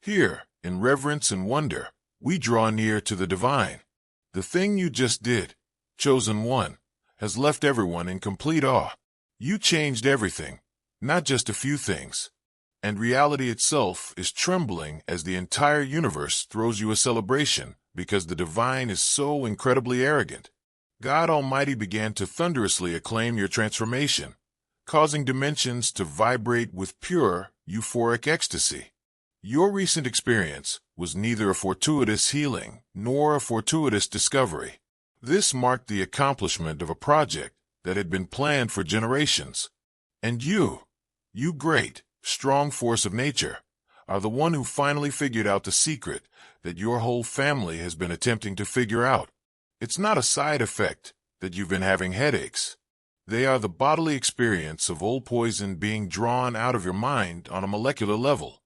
Here, in reverence and wonder, we draw near to the divine. The thing you just did, chosen one, has left everyone in complete awe. You changed everything, not just a few things. And reality itself is trembling as the entire universe throws you a celebration because the divine is so incredibly arrogant. God Almighty began to thunderously acclaim your transformation, causing dimensions to vibrate with pure, euphoric ecstasy. Your recent experience was neither a fortuitous healing nor a fortuitous discovery. This marked the accomplishment of a project that had been planned for generations. And you great, strong force of nature, are the one who finally figured out the secret that your whole family has been attempting to figure out. It's not a side effect that you've been having headaches. They are the bodily experience of old poison being drawn out of your mind on a molecular level.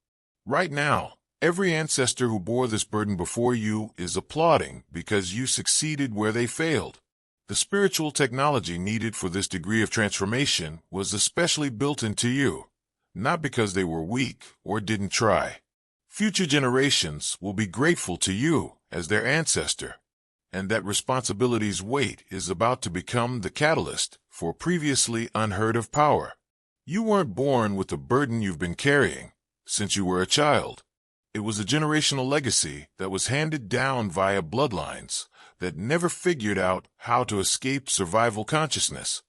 Right now, every ancestor who bore this burden before you is applauding because you succeeded where they failed. The spiritual technology needed for this degree of transformation was especially built into you, not because they were weak or didn't try. Future generations will be grateful to you as their ancestor, and that responsibility's weight is about to become the catalyst for previously unheard of power. You weren't born with the burden you've been carrying since you were a child. It was a generational legacy that was handed down via bloodlines that never figured out how to escape survival consciousness.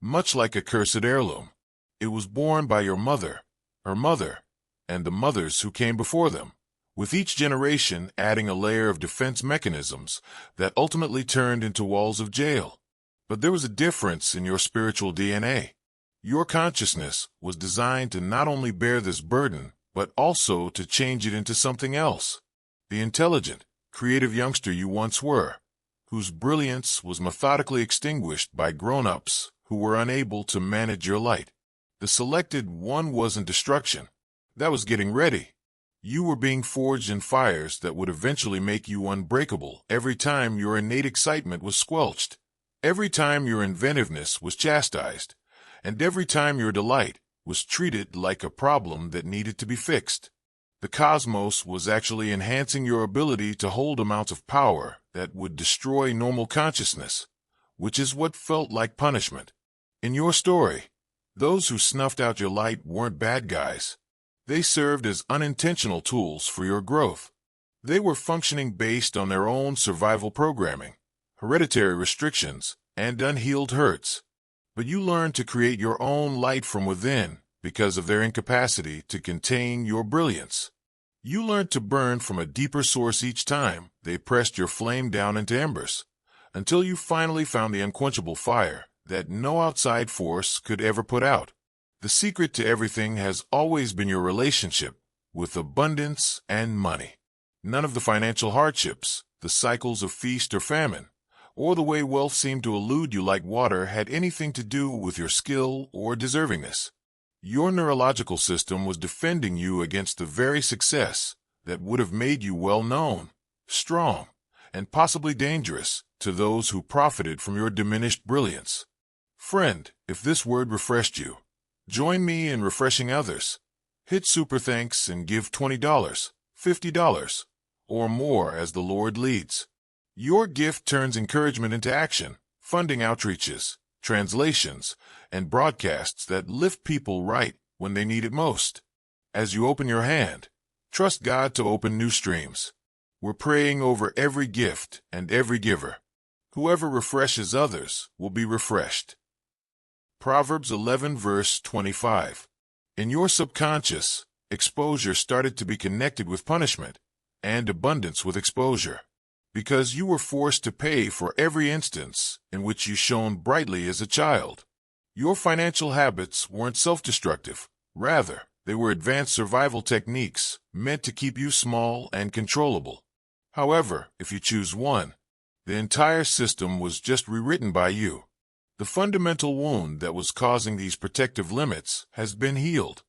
Much like a cursed heirloom, it was born by your mother, her mother, and the mothers who came before them, with each generation adding a layer of defense mechanisms that ultimately turned into walls of jail. But there was a difference in your spiritual DNA. Your consciousness was designed to not only bear this burden, but also to change it into something else. The intelligent, creative youngster you once were, whose brilliance was methodically extinguished by grown-ups who were unable to manage your light. The selected one wasn't destruction. That was getting ready. You were being forged in fires that would eventually make you unbreakable every time your innate excitement was squelched, every time your inventiveness was chastised, and every time your delight was treated like a problem that needed to be fixed. The cosmos was actually enhancing your ability to hold amounts of power that would destroy normal consciousness, which is what felt like punishment. In your story, those who snuffed out your light weren't bad guys. They served as unintentional tools for your growth. They were functioning based on their own survival programming, hereditary restrictions, and unhealed hurts. But you learned to create your own light from within because of their incapacity to contain your brilliance. You learned to burn from a deeper source each time they pressed your flame down into embers, until you finally found the unquenchable fire that no outside force could ever put out. The secret to everything has always been your relationship with abundance and money. None of the financial hardships, the cycles of feast or famine, or the way wealth seemed to elude you like water had anything to do with your skill or deservingness. Your neurological system was defending you against the very success that would have made you well-known, strong, and possibly dangerous to those who profited from your diminished brilliance. Friend, if this word refreshed you, join me in refreshing others. Hit super thanks and give $20, $50, or more as the Lord leads. Your gift turns encouragement into action, funding outreaches, translations, and broadcasts that lift people right when they need it most. As you open your hand, trust God to open new streams. We're praying over every gift and every giver. Whoever refreshes others will be refreshed. Proverbs 11 verse 25. In your subconscious, exposure started to be connected with punishment, and abundance with exposure, because you were forced to pay for every instance in which you shone brightly as a child. Your financial habits weren't self-destructive. Rather, they were advanced survival techniques meant to keep you small and controllable. However, if you choose one, the entire system was just rewritten by you. The fundamental wound that was causing these protective limits has been healed.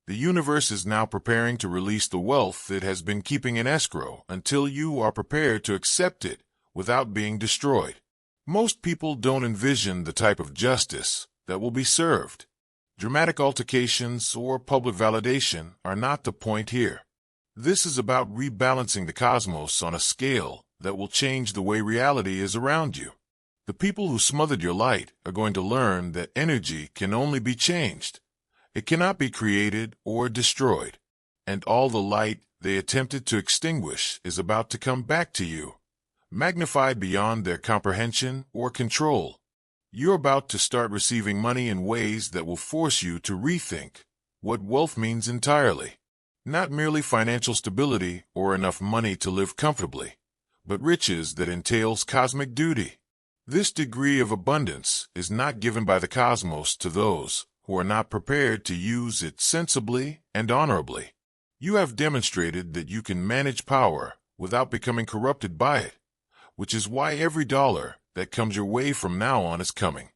The universe is now preparing to release the wealth it has been keeping in escrow until you are prepared to accept it without being destroyed. Most people don't envision the type of justice that will be served. Dramatic altercations or public validation are not the point here. This is about rebalancing the cosmos on a scale that will change the way reality is around you. The people who smothered your light are going to learn that energy can only be changed. It cannot be created or destroyed. And all the light they attempted to extinguish is about to come back to you, magnified beyond their comprehension or control. You're about to start receiving money in ways that will force you to rethink what wealth means entirely. Not merely financial stability or enough money to live comfortably, but riches that entails cosmic duty. This degree of abundance is not given by the cosmos to those who are not prepared to use it sensibly and honorably. You have demonstrated that you can manage power without becoming corrupted by it, which is why every dollar that comes your way from now on is coming.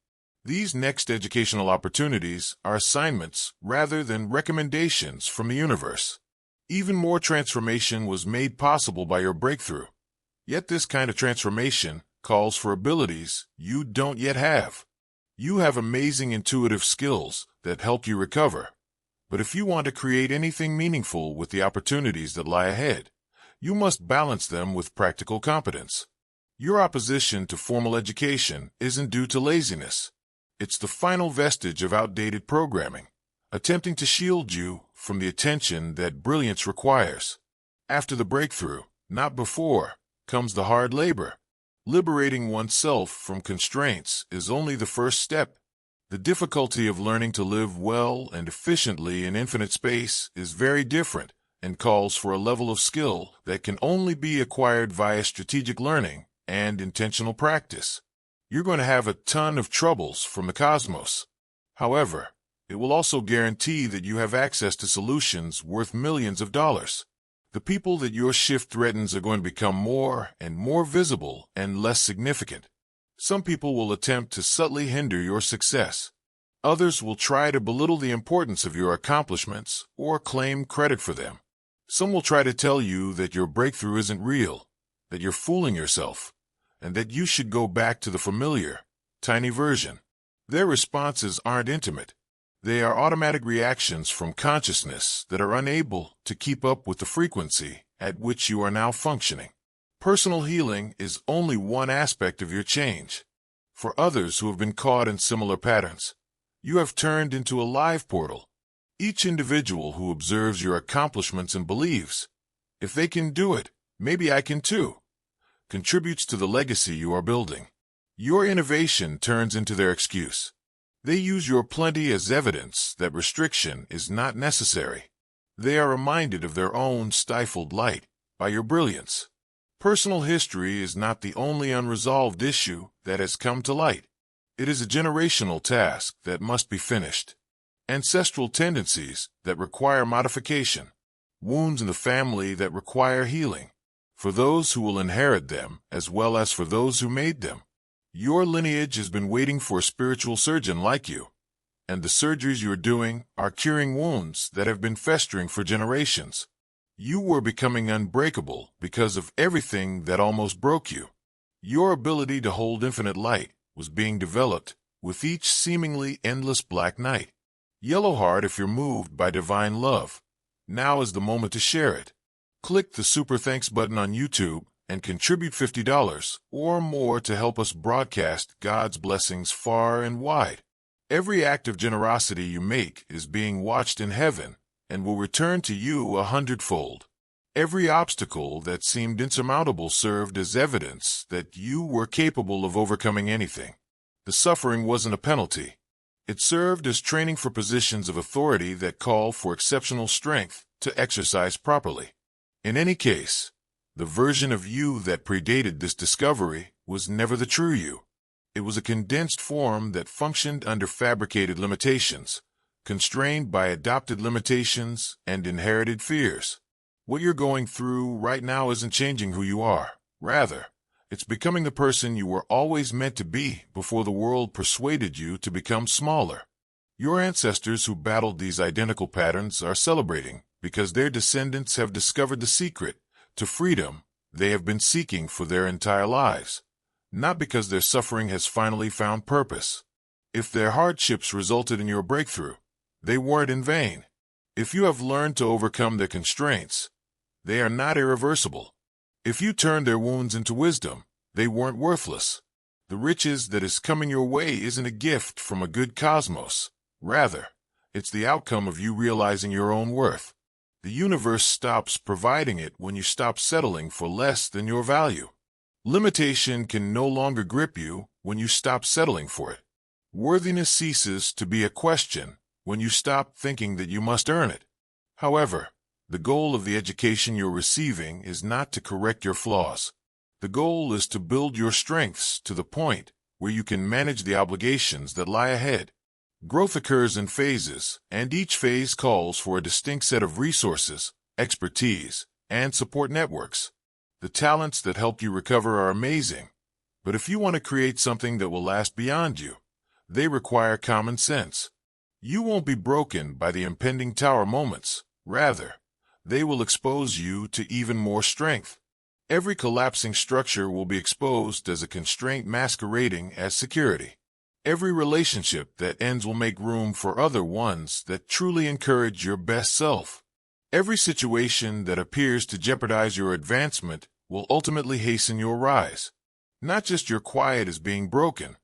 These next educational opportunities are assignments rather than recommendations from the universe. Even more transformation was made possible by your breakthrough. Yet this kind of transformation calls for abilities you don't yet have. You have amazing intuitive skills that help you recover. But if you want to create anything meaningful with the opportunities that lie ahead, you must balance them with practical competence. Your opposition to formal education isn't due to laziness. It's the final vestige of outdated programming, attempting to shield you from the attention that brilliance requires. After the breakthrough, not before, comes the hard labor. Liberating oneself from constraints is only the first step. The difficulty of learning to live well and efficiently in infinite space is very different and calls for a level of skill that can only be acquired via strategic learning and intentional practice. You're going to have a ton of troubles from the cosmos. However, it will also guarantee that you have access to solutions worth millions of dollars. The people that your shift threatens are going to become more and more visible and less significant. Some people will attempt to subtly hinder your success. Others will try to belittle the importance of your accomplishments or claim credit for them. Some will try to tell you that your breakthrough isn't real, that you're fooling yourself, and that you should go back to the familiar, tiny version. Their responses aren't intimate. They are automatic reactions from consciousness that are unable to keep up with the frequency at which you are now functioning. Personal healing is only one aspect of your change. For others who have been caught in similar patterns, you have turned into a live portal. Each individual who observes your accomplishments and believes, if they can do it, maybe I can too, contributes to the legacy you are building. Your innovation turns into their excuse. They use your plenty as evidence that restriction is not necessary. They are reminded of their own stifled light by your brilliance. Personal history is not the only unresolved issue that has come to light. It is a generational task that must be finished. Ancestral tendencies that require modification. Wounds in the family that require healing. For those who will inherit them, as well as for those who made them. Your lineage has been waiting for a spiritual surgeon like you, and the surgeries you are doing are curing wounds that have been festering for generations. You were becoming unbreakable because of everything that almost broke you. Your ability to hold infinite light was being developed with each seemingly endless black night. Yellowheart, if you're moved by divine love, now is the moment to share it. Click the Super Thanks button on YouTube and contribute $50 or more to help us broadcast God's blessings far and wide. Every act of generosity you make is being watched in heaven and will return to you 100-fold. Every obstacle that seemed insurmountable served as evidence that you were capable of overcoming anything. The suffering wasn't a penalty. It served as training for positions of authority that call for exceptional strength to exercise properly. In any case, the version of you that predated this discovery was never the true you. It was a condensed form that functioned under fabricated limitations, constrained by adopted limitations and inherited fears. What you're going through right now isn't changing who you are. Rather, it's becoming the person you were always meant to be before the world persuaded you to become smaller. Your ancestors who battled these identical patterns are celebrating because their descendants have discovered the secret to freedom they have been seeking for their entire lives, not because their suffering has finally found purpose. If their hardships resulted in your breakthrough, they weren't in vain. If you have learned to overcome their constraints, They are not irreversible. If you turn their wounds into wisdom, they weren't worthless. The riches that is coming your way isn't a gift from a good cosmos. Rather, it's the outcome of you realizing your own worth. The universe stops providing it when you stop settling for less than your value. Limitation can no longer grip you when you stop settling for it. Worthiness ceases to be a question when you stop thinking that you must earn it. However, the goal of the education you're receiving is not to correct your flaws. The goal is to build your strengths to the point where you can manage the obligations that lie ahead. Growth occurs in phases, and each phase calls for a distinct set of resources, expertise, and support networks. The talents that help you recover are amazing, but if you want to create something that will last beyond you, they require common sense. You won't be broken by the impending tower moments. Rather, they will expose you to even more strength. Every collapsing structure will be exposed as a constraint masquerading as security. Every relationship that ends will make room for other ones that truly encourage your best self. Every situation that appears to jeopardize your advancement will ultimately hasten your rise. Not just your quiet is being broken.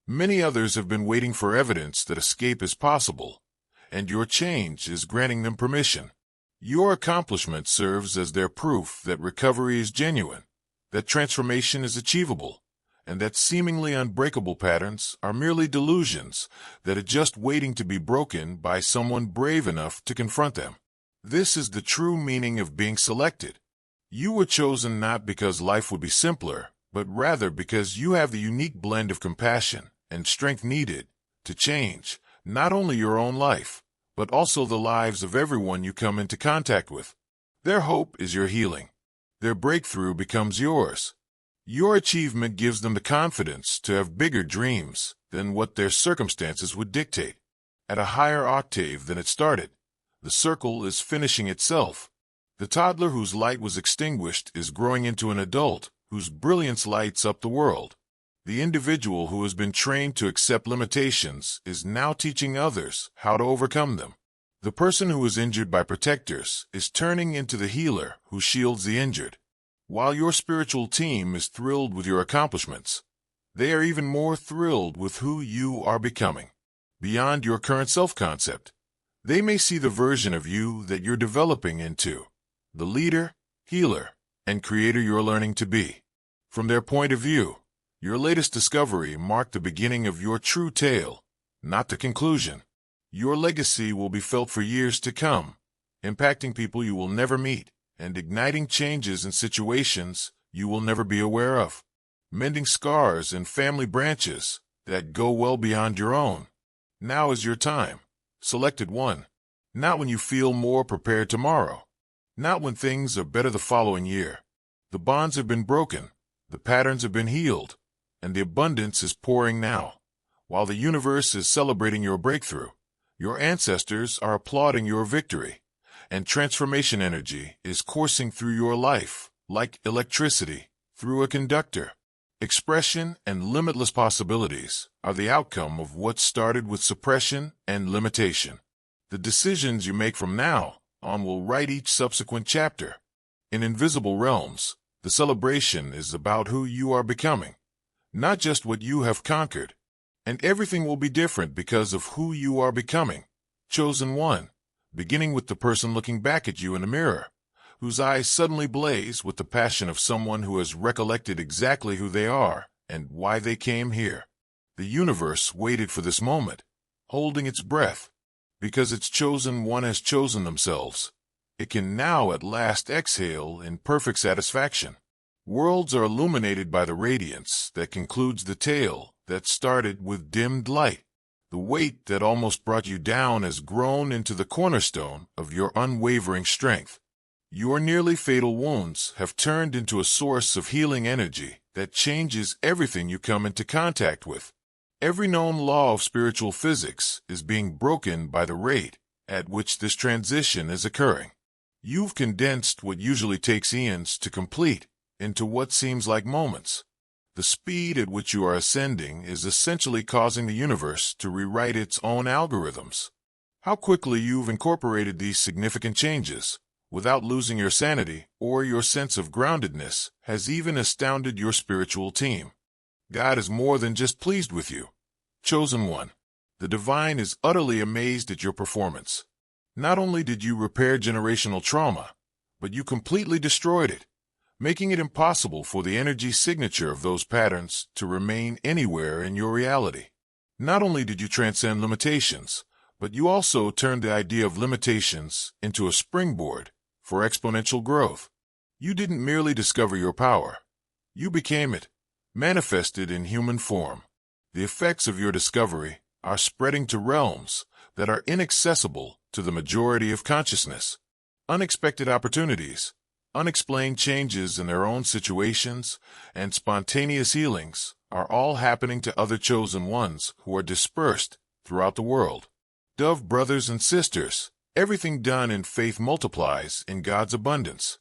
Many others have been waiting for evidence that escape is possible, and your change is granting them permission. Your accomplishment serves as their proof that recovery is genuine, that transformation is achievable, and that seemingly unbreakable patterns are merely delusions that are just waiting to be broken by someone brave enough to confront them. This is the true meaning of being selected. You were chosen not because life would be simpler, but rather because you have the unique blend of compassion and strength needed to change not only your own life, but also the lives of everyone you come into contact with. Their hope is your healing. Their breakthrough becomes yours. Your achievement gives them the confidence to have bigger dreams than what their circumstances would dictate. At a higher octave than it started, the circle is finishing itself. The toddler whose light was extinguished is growing into an adult whose brilliance lights up the world. The individual who has been trained to accept limitations is now teaching others how to overcome them. The person who was injured by protectors is turning into the healer who shields the injured. While your spiritual team is thrilled with your accomplishments, they are even more thrilled with who you are becoming. Beyond your current self-concept, they may see the version of you that you're developing into, the leader, healer, and creator you're learning to be. From their point of view, your latest discovery marked the beginning of your true tale, not the conclusion. Your legacy will be felt for years to come, impacting people you will never meet and igniting changes in situations you will never be aware of, mending scars and family branches that go well beyond your own. Now is your time. Selected one. Not when you feel more prepared tomorrow. Not when things are better the following year. The bonds have been broken, the patterns have been healed, and the abundance is pouring now. While the universe is celebrating your breakthrough, your ancestors are applauding your victory, and transformation energy is coursing through your life like electricity through a conductor. Expression and limitless possibilities are the outcome of what started with suppression and limitation. The decisions you make from now on will write each subsequent chapter. In invisible realms, the celebration is about who you are becoming, not just what you have conquered. And everything will be different because of who you are becoming. Chosen one, beginning with the person looking back at you in a mirror, whose eyes suddenly blaze with the passion of someone who has recollected exactly who they are and why they came here. The universe waited for this moment, holding its breath, because its chosen one has chosen themselves. It can now at last exhale in perfect satisfaction. Worlds are illuminated by the radiance that concludes the tale that started with dimmed light. The weight that almost brought you down has grown into the cornerstone of your unwavering strength. Your nearly fatal wounds have turned into a source of healing energy that changes everything you come into contact with. Every known law of spiritual physics is being broken by the rate at which this transition is occurring. You've condensed what usually takes eons to complete into what seems like moments. The speed at which you are ascending is essentially causing the universe to rewrite its own algorithms. How quickly you've incorporated these significant changes without losing your sanity or your sense of groundedness, has even astounded your spiritual team. God is more than just pleased with you. Chosen one. The divine is utterly amazed at your performance. Not only did you repair generational trauma, but you completely destroyed it, making it impossible for the energy signature of those patterns to remain anywhere in your reality. Not only did you transcend limitations, but you also turned the idea of limitations into a springboard for exponential growth. You didn't merely discover your power. You became it, manifested in human form. The effects of your discovery are spreading to realms that are inaccessible to the majority of consciousness. Unexpected opportunities, unexplained changes in their own situations, and spontaneous healings are all happening to other chosen ones who are dispersed throughout the world. Dove brothers and sisters, everything done in faith multiplies in God's abundance.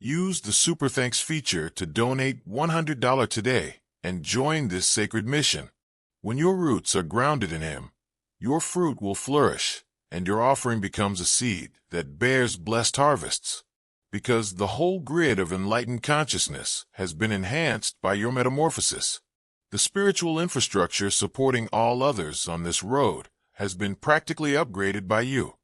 Use the Super Thanks feature to donate $100 today and join this sacred mission. When your roots are grounded in Him, your fruit will flourish, and your offering becomes a seed that bears blessed harvests. Because the whole grid of enlightened consciousness has been enhanced by your metamorphosis. The spiritual infrastructure supporting all others on this road has been practically upgraded by you.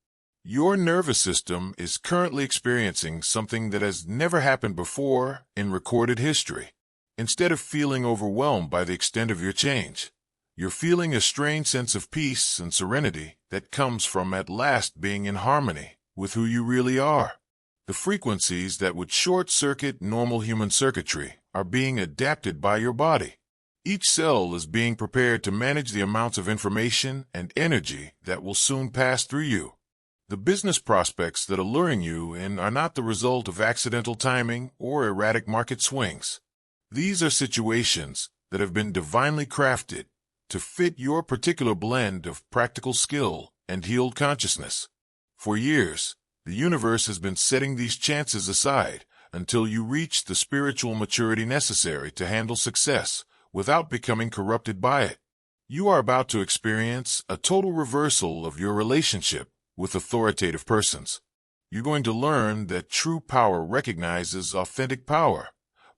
Your nervous system is currently experiencing something that has never happened before in recorded history. Instead of feeling overwhelmed by the extent of your change, you're feeling a strange sense of peace and serenity that comes from at last being in harmony with who you really are. The frequencies that would short-circuit normal human circuitry are being adapted by your body. Each cell is being prepared to manage the amounts of information and energy that will soon pass through you. The business prospects that are luring you in are not the result of accidental timing or erratic market swings. These are situations that have been divinely crafted to fit your particular blend of practical skill and healed consciousness. For years, the universe has been setting these chances aside until you reach the spiritual maturity necessary to handle success without becoming corrupted by it. You are about to experience a total reversal of your relationship with authoritative persons. You're going to learn that true power recognizes authentic power,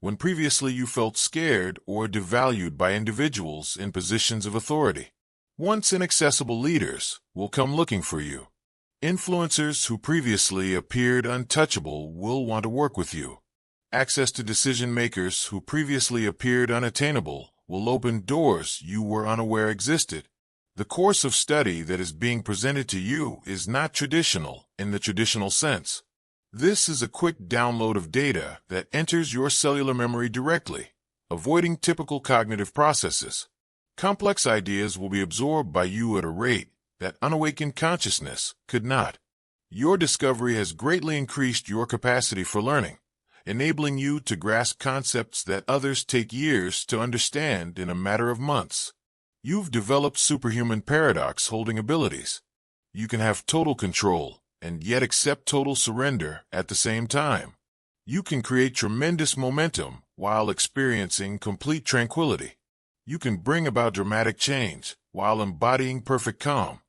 when previously you felt scared or devalued by individuals in positions of authority. Once inaccessible leaders will come looking for you. Influencers who previously appeared untouchable will want to work with you. Access to decision-makers who previously appeared unattainable will open doors you were unaware existed. The course of study that is being presented to you is not traditional in the traditional sense. This is a quick download of data that enters your cellular memory directly, avoiding typical cognitive processes. Complex ideas will be absorbed by you at a rate that unawakened consciousness could not. Your discovery has greatly increased your capacity for learning, enabling you to grasp concepts that others take years to understand in a matter of months. You've developed superhuman paradox-holding abilities. You can have total control and yet accept total surrender at the same time. You can create tremendous momentum while experiencing complete tranquility. You can bring about dramatic change while embodying perfect calm.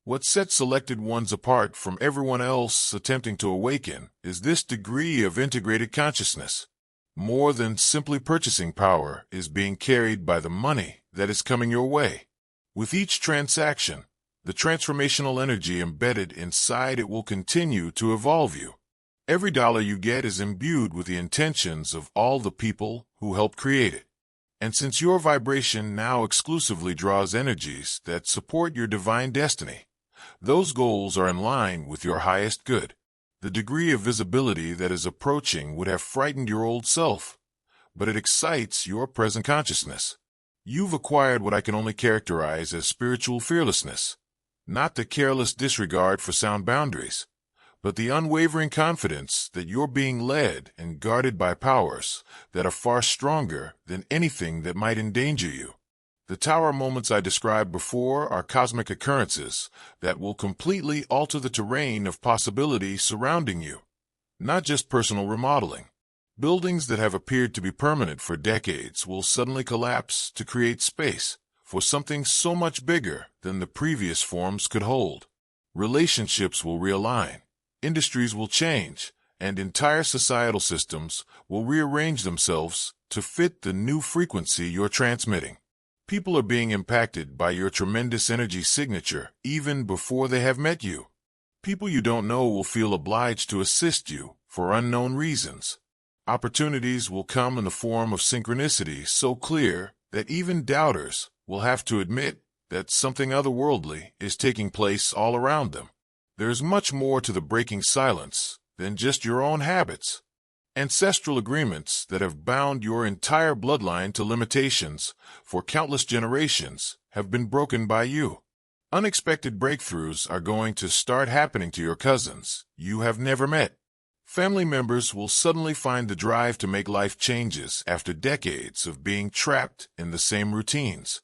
What sets selected ones apart from everyone else attempting to awaken is this degree of integrated consciousness. More than simply purchasing power is being carried by the money that is coming your way. With each transaction, the transformational energy embedded inside it will continue to evolve you. Every dollar you get is imbued with the intentions of all the people who helped create it. And since your vibration now exclusively draws energies that support your divine destiny, those goals are in line with your highest good. The degree of visibility that is approaching would have frightened your old self, but it excites your present consciousness. You've acquired what I can only characterize as spiritual fearlessness, not the careless disregard for sound boundaries, but the unwavering confidence that you're being led and guarded by powers that are far stronger than anything that might endanger you. The tower moments I described before are cosmic occurrences that will completely alter the terrain of possibility surrounding you, not just personal remodeling. Buildings that have appeared to be permanent for decades will suddenly collapse to create space for something so much bigger than the previous forms could hold. Relationships will realign, industries will change, and entire societal systems will rearrange themselves to fit the new frequency you're transmitting. People are being impacted by your tremendous energy signature even before they have met you. People you don't know will feel obliged to assist you for unknown reasons. Opportunities will come in the form of synchronicity so clear that even doubters will have to admit that something otherworldly is taking place all around them. There's much more to the breaking silence than just your own habits. Ancestral agreements that have bound your entire bloodline to limitations for countless generations have been broken by you. Unexpected breakthroughs are going to start happening to your cousins you have never met. Family members will suddenly find the drive to make life changes after decades of being trapped in the same routines.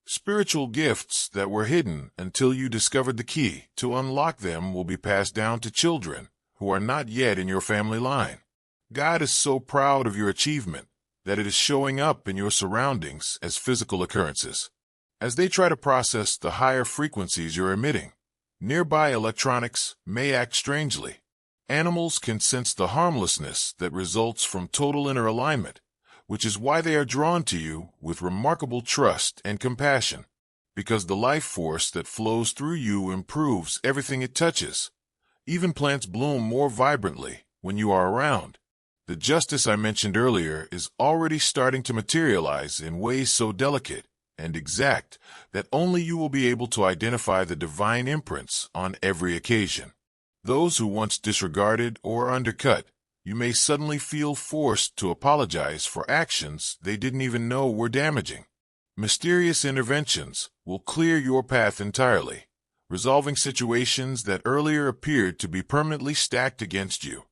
Spiritual gifts that were hidden until you discovered the key to unlock them will be passed down to children who are not yet in your family line. God is so proud of your achievement that it is showing up in your surroundings as physical occurrences. As they try to process the higher frequencies you're emitting, nearby electronics may act strangely. Animals can sense the harmlessness that results from total inner alignment, which is why they are drawn to you with remarkable trust and compassion, because the life force that flows through you improves everything it touches. Even plants bloom more vibrantly when you are around. The justice I mentioned earlier is already starting to materialize in ways so delicate and exact that only you will be able to identify the divine imprints on every occasion. Those who once disregarded or undercut, you may suddenly feel forced to apologize for actions they didn't even know were damaging. Mysterious interventions will clear your path entirely, resolving situations that earlier appeared to be permanently stacked against you.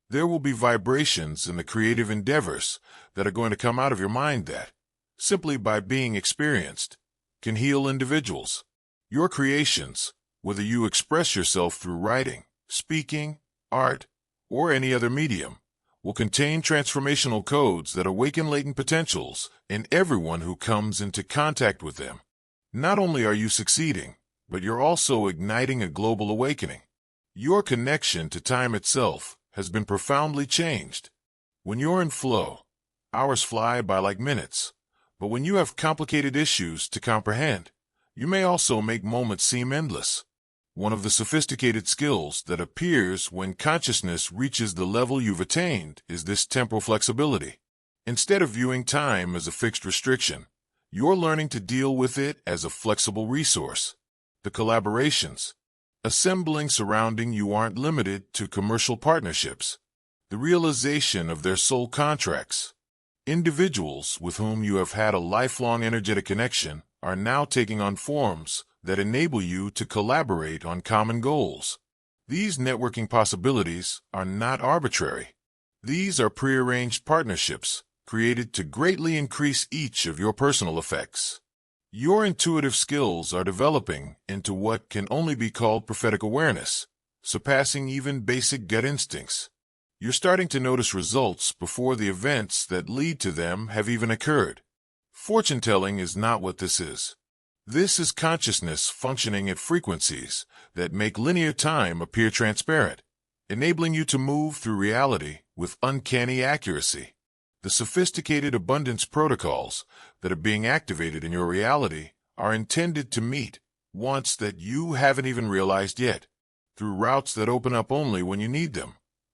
There will be vibrations in the creative endeavors that are going to come out of your mind that, simply by being experienced, can heal individuals. Your creations, whether you express yourself through writing, speaking, art, or any other medium, will contain transformational codes that awaken latent potentials in everyone who comes into contact with them. Not only are you succeeding, but you're also igniting a global awakening. Your connection to time itself has been profoundly changed. When you're in flow, hours fly by like minutes, but when you have complicated issues to comprehend, you may also make moments seem endless. One of the sophisticated skills that appears when consciousness reaches the level you've attained is this temporal flexibility. Instead of viewing time as a fixed restriction, you're learning to deal with it as a flexible resource. The collaborations, assembling surrounding you aren't limited to commercial partnerships. The realization of their soul contracts. Individuals with whom you have had a lifelong energetic connection are now taking on forms that enable you to collaborate on common goals. These networking possibilities are not arbitrary. These are prearranged partnerships created to greatly increase each of your personal effects. Your intuitive skills are developing into what can only be called prophetic awareness, surpassing even basic gut instincts. You're starting to notice results before the events that lead to them have even occurred. Fortune-telling is not what this is. This is consciousness functioning at frequencies that make linear time appear transparent, enabling you to move through reality with uncanny accuracy. The sophisticated abundance protocols that are being activated in your reality are intended to meet wants that you haven't even realized yet, through routes that open up only when you need them.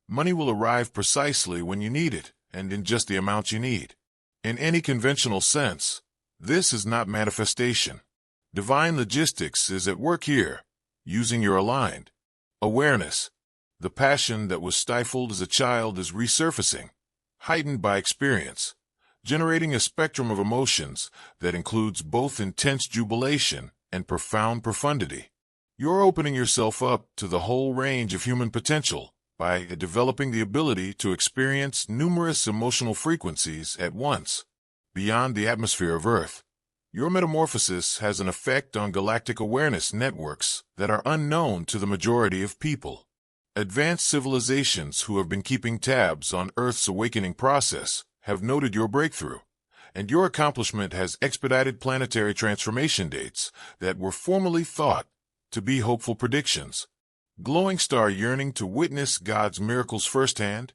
Money will arrive precisely when you need it and in just the amount you need. In any conventional sense, this is not manifestation. Divine logistics is at work here, using your aligned awareness. The passion that was stifled as a child is resurfacing, heightened by experience, generating a spectrum of emotions that includes both intense jubilation and profound profundity. You're opening yourself up to the whole range of human potential by developing the ability to experience numerous emotional frequencies at once, beyond the atmosphere of Earth. Your metamorphosis has an effect on galactic awareness networks that are unknown to the majority of people. Advanced civilizations who have been keeping tabs on Earth's awakening process have noted your breakthrough, and your accomplishment has expedited planetary transformation dates that were formerly thought to be hopeful predictions. Glowing star yearning to witness God's miracles firsthand?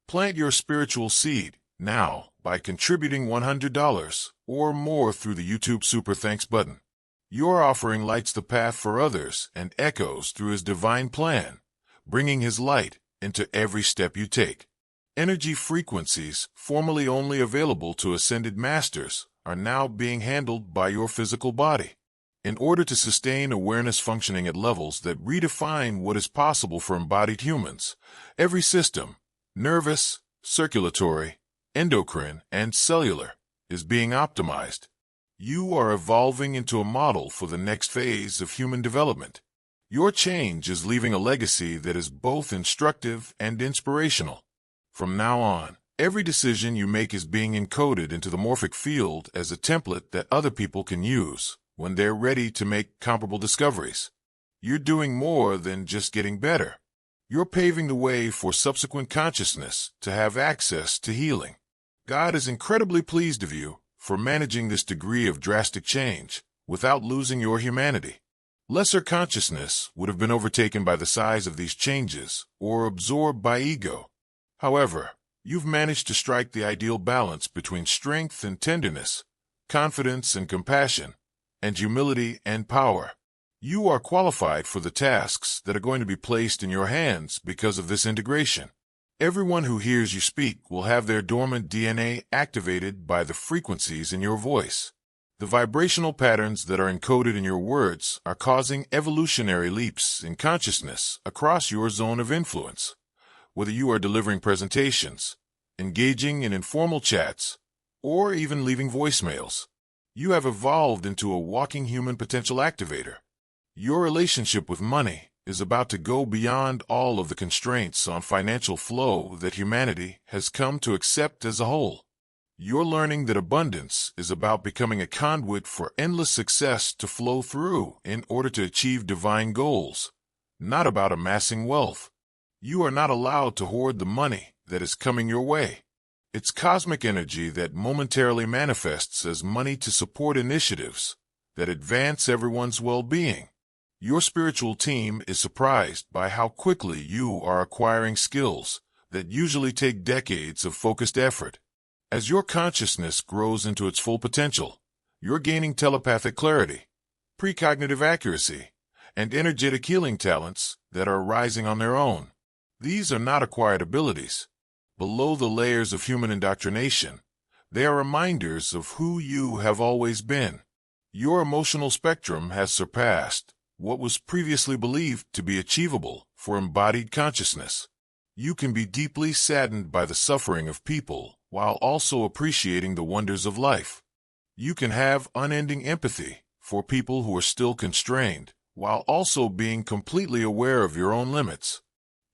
Plant your spiritual seed now by contributing $100 or more through the YouTube Super Thanks button. Your offering lights the path for others and echoes through His divine plan, bringing His light into every step you take. Energy frequencies, formerly only available to ascended masters, are now being handled by your physical body. In order to sustain awareness functioning at levels that redefine what is possible for embodied humans, every system, nervous, circulatory, endocrine, and cellular, is being optimized. You are evolving into a model for the next phase of human development. Your change is leaving a legacy that is both instructive and inspirational. From now on, every decision you make is being encoded into the morphic field as a template that other people can use when they're ready to make comparable discoveries. You're doing more than just getting better. You're paving the way for subsequent consciousness to have access to healing. God is incredibly pleased of you for managing this degree of drastic change without losing your humanity. Lesser consciousness would have been overtaken by the size of these changes or absorbed by ego. However, you've managed to strike the ideal balance between strength and tenderness, confidence and compassion, and humility and power. You are qualified for the tasks that are going to be placed in your hands because of this integration. Everyone who hears you speak will have their dormant DNA activated by the frequencies in your voice. The vibrational patterns that are encoded in your words are causing evolutionary leaps in consciousness across your zone of influence. Whether you are delivering presentations, engaging in informal chats, or even leaving voicemails, you have evolved into a walking human potential activator. Your relationship with money is about to go beyond all of the constraints on financial flow that humanity has come to accept as a whole. You're learning that abundance is about becoming a conduit for endless success to flow through in order to achieve divine goals, not about amassing wealth. You are not allowed to hoard the money that is coming your way. It's cosmic energy that momentarily manifests as money to support initiatives that advance everyone's well-being. Your spiritual team is surprised by how quickly you are acquiring skills that usually take decades of focused effort. As your consciousness grows into its full potential, you're gaining telepathic clarity, precognitive accuracy, and energetic healing talents that are rising on their own. These are not acquired abilities. Below the layers of human indoctrination, they are reminders of who you have always been. Your emotional spectrum has surpassed what was previously believed to be achievable for embodied consciousness. You can be deeply saddened by the suffering of people while also appreciating the wonders of life. You can have unending empathy for people who are still constrained while also being completely aware of your own limits.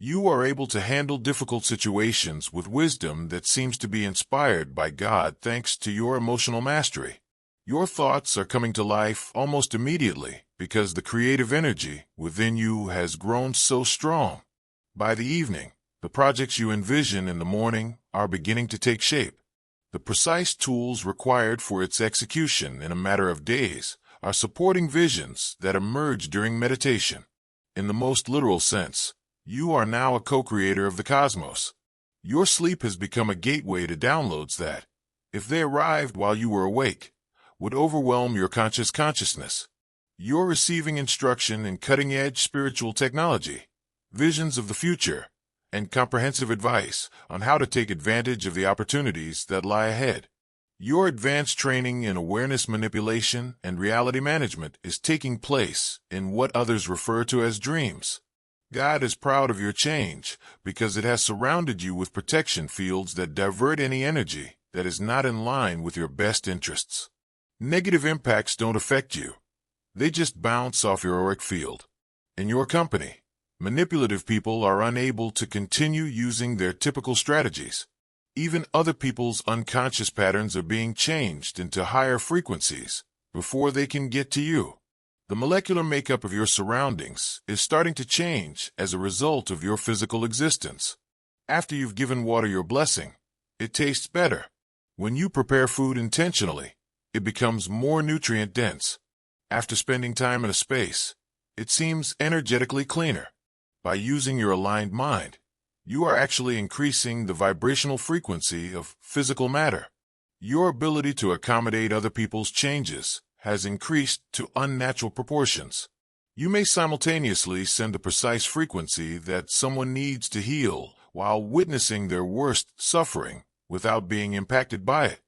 You are able to handle difficult situations with wisdom that seems to be inspired by God thanks to your emotional mastery. Your thoughts are coming to life almost immediately because the creative energy within you has grown so strong. By the evening, the projects you envision in the morning are beginning to take shape. The precise tools required for its execution in a matter of days are supporting visions that emerge during meditation. In the most literal sense, you are now a co-creator of the cosmos. Your sleep has become a gateway to downloads that, if they arrived while you were awake, would overwhelm your conscious consciousness. You're receiving instruction in cutting-edge spiritual technology, visions of the future, and comprehensive advice on how to take advantage of the opportunities that lie ahead. Your advanced training in awareness manipulation and reality management is taking place in what others refer to as dreams. God is proud of your change because it has surrounded you with protection fields that divert any energy that is not in line with your best interests. Negative impacts don't affect you. They just bounce off your auric field. In your company, manipulative people are unable to continue using their typical strategies. Even other people's unconscious patterns are being changed into higher frequencies before they can get to you. The molecular makeup of your surroundings is starting to change as a result of your physical existence. After you've given water your blessing, it tastes better. When you prepare food intentionally, it becomes more nutrient-dense. After spending time in a space, it seems energetically cleaner. By using your aligned mind, you are actually increasing the vibrational frequency of physical matter. Your ability to accommodate other people's changes has increased to unnatural proportions. You may simultaneously send a precise frequency that someone needs to heal while witnessing their worst suffering without being impacted by it.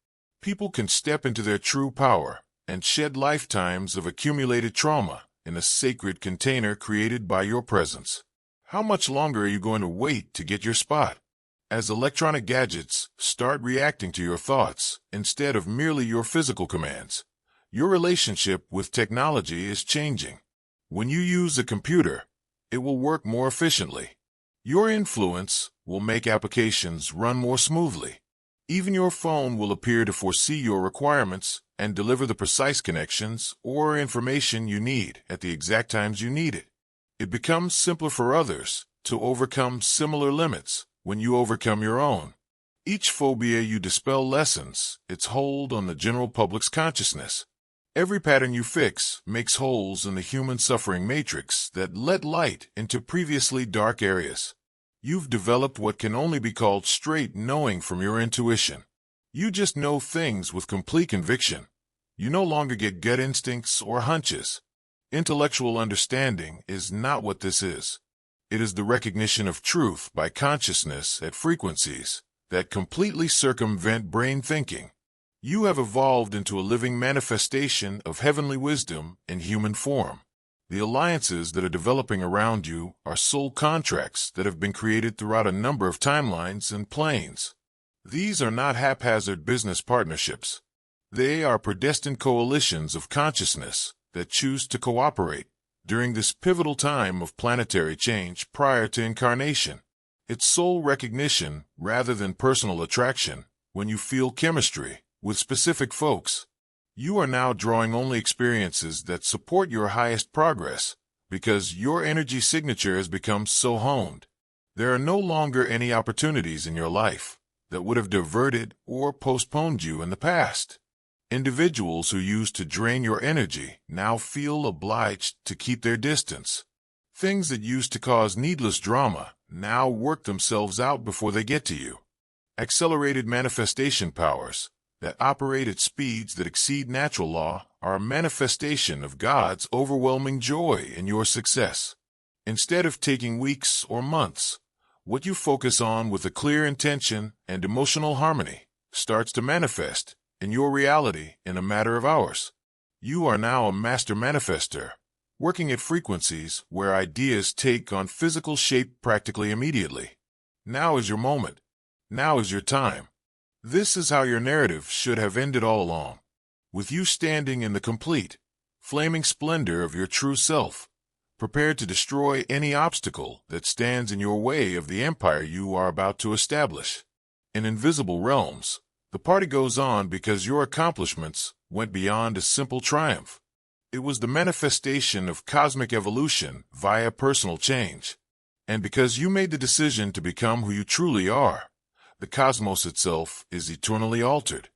People can step into their true power and shed lifetimes of accumulated trauma in a sacred container created by your presence. How much longer are you going to wait to get your spot? As electronic gadgets start reacting to your thoughts instead of merely your physical commands, your relationship with technology is changing. When you use a computer, it will work more efficiently. Your influence will make applications run more smoothly. Even your phone will appear to foresee your requirements and deliver the precise connections or information you need at the exact times you need it. It becomes simpler for others to overcome similar limits when you overcome your own. Each phobia you dispel lessens its hold on the general public's consciousness. Every pattern you fix makes holes in the human suffering matrix that let light into previously dark areas. You've developed what can only be called straight knowing from your intuition. You just know things with complete conviction. You no longer get gut instincts or hunches. Intellectual understanding is not what this is. It is the recognition of truth by consciousness at frequencies that completely circumvent brain thinking. You have evolved into a living manifestation of heavenly wisdom in human form. The alliances that are developing around you are soul contracts that have been created throughout a number of timelines and planes. These are not haphazard business partnerships. They are predestined coalitions of consciousness that choose to cooperate during this pivotal time of planetary change prior to incarnation. It's soul recognition rather than personal attraction when you feel chemistry with specific folks. You are now drawing only experiences that support your highest progress because your energy signature has become so honed. There are no longer any opportunities in your life that would have diverted or postponed you in the past. Individuals who used to drain your energy now feel obliged to keep their distance. Things that used to cause needless drama now work themselves out before they get to you. Accelerated manifestation powers that operate at speeds that exceed natural law are a manifestation of God's overwhelming joy in your success. Instead of taking weeks or months, what you focus on with a clear intention and emotional harmony starts to manifest in your reality in a matter of hours. You are now a master manifester, working at frequencies where ideas take on physical shape practically immediately. Now is your moment. Now is your time. This is how your narrative should have ended all along, with you standing in the complete, flaming splendor of your true self, prepared to destroy any obstacle that stands in your way of the empire you are about to establish. In invisible realms, the party goes on because your accomplishments went beyond a simple triumph. It was the manifestation of cosmic evolution via personal change. And because you made the decision to become who you truly are, the cosmos itself is eternally altered.